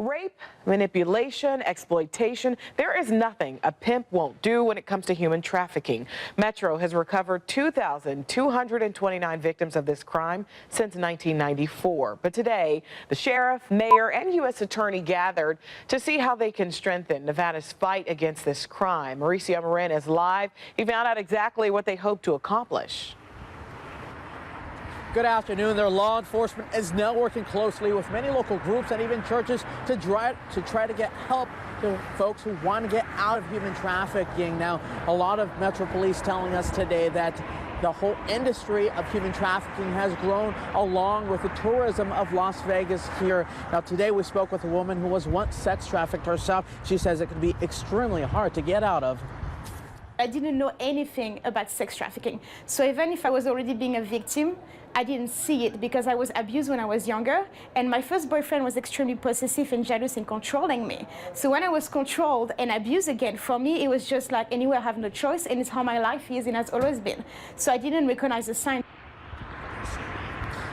Rape, manipulation, exploitation, there is nothing a pimp won't do when it comes to human trafficking. Metro has recovered 2,229 victims of this crime since 1994. But today, the sheriff, mayor, and U.S. attorney gathered to see how they can strengthen Nevada's fight against this crime. Mauricio Marin is live. He found out exactly what they hope to accomplish. Good afternoon. Their law enforcement is now working closely with many local groups and even churches to try to get help to folks who want to get out of human trafficking. Now, a lot of Metro Police telling us today that the whole industry of human trafficking has grown along with the tourism of Las Vegas here. Now, today we spoke with a woman who was once sex trafficked herself. She says it can be extremely hard to get out of. I didn't know anything about sex trafficking. So even if I was already being a victim, I didn't see it because I was abused when I was younger. And my first boyfriend was extremely possessive and jealous and controlling me. So when I was controlled and abused again, for me, it was just like, anyway, I have no choice. And it's how my life is and has always been. So I didn't recognize the sign.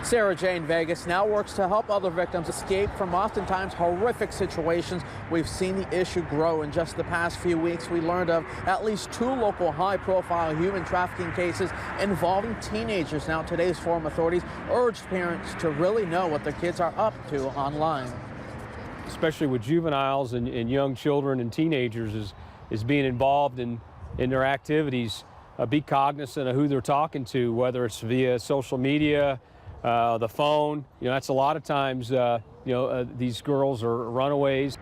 Sarah Jane Vegas now works to help other victims escape from oftentimes horrific situations. We've seen the issue grow in just the past few weeks. We learned of at least 2 local high-profile human trafficking cases involving teenagers. Now, today's forum authorities urged parents to really know what their kids are up to online. Especially with juveniles and young children and teenagers is being involved in their activities. Be cognizant of who they're talking to, whether it's via social media, the phone. That's a lot of times, these girls are runaways.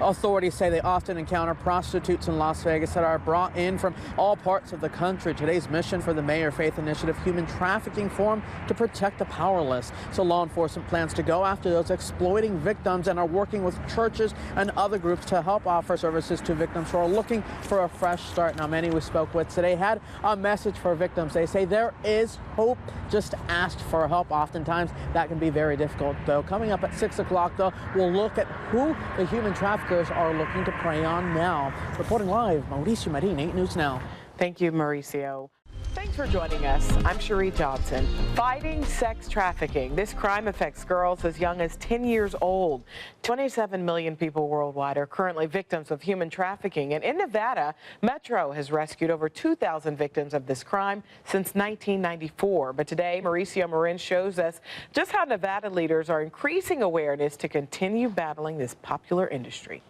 Authorities say they often encounter prostitutes in Las Vegas that are brought in from all parts of the country. Today's mission for the Mayor'sFaith initiative, Human Trafficking Forum, to protect the powerless. So law enforcement plans to go after those exploiting victims and are working with churches and other groups to help offer services to victims who are looking for a fresh start. Now, many we spoke with today had a message for victims. They say there is hope, just ask for help. Oftentimes that can be very difficult, though. Coming up at 6 o'clock, though, we'll look at who the human traffickers are looking to prey on now. Reporting live, Mauricio Marin, 8 News Now. Thank you, Mauricio. Thanks for joining us. I'm Cherie Johnson. Fighting sex trafficking. This crime affects girls as young as 10 years old. 27 million people worldwide are currently victims of human trafficking. And in Nevada, Metro has rescued over 2,000 victims of this crime since 1994. But today, Mauricio Marin shows us just how Nevada leaders are increasing awareness to continue battling this popular industry.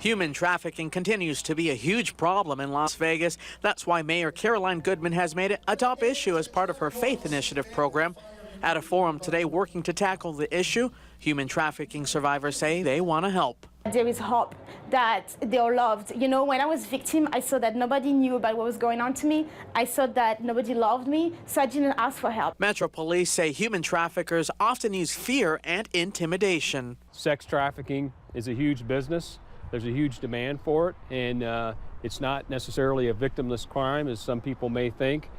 Human trafficking continues to be a huge problem in Las Vegas. That's why Mayor Caroline Goodman has made it a top issue as part of her Faith Initiative program. At a forum today working to tackle the issue, human trafficking survivors say they want to help. There is hope that they are loved. When I was a victim, I saw that nobody knew about what was going on to me. I saw that nobody loved me, so I didn't ask for help. Metro Police say human traffickers often use fear and intimidation. Sex trafficking is a huge business. There's a huge demand for it, and it's not necessarily a victimless crime, as some people may think.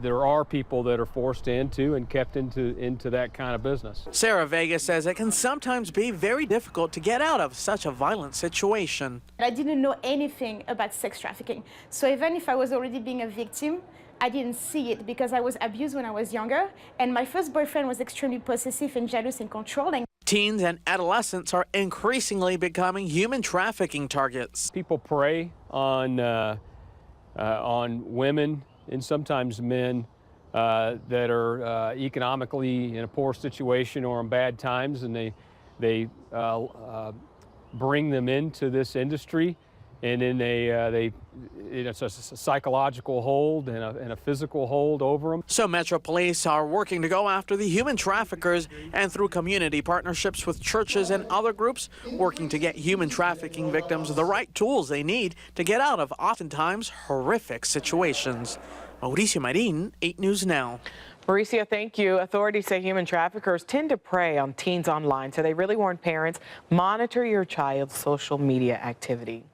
There are people that are forced into and kept into that kind of business. Sarah Vegas says it can sometimes be very difficult to get out of such a violent situation. I didn't know anything about sex trafficking. So even if I was already being a victim, I didn't see it because I was abused when I was younger. And my first boyfriend was extremely possessive and jealous and controlling. Teens and adolescents are increasingly becoming human trafficking targets. People prey on women and sometimes men that are economically in a poor situation or in bad times, and they bring them into this industry, and then it's a psychological hold and a physical hold over them. So Metro Police are working to go after the human traffickers, and through community partnerships with churches and other groups, working to get human trafficking victims the right tools they need to get out of oftentimes horrific situations. Mauricio Marin, 8 News Now. Mauricio, thank you. Authorities say human traffickers tend to prey on teens online, so they really warn parents, monitor your child's social media activity.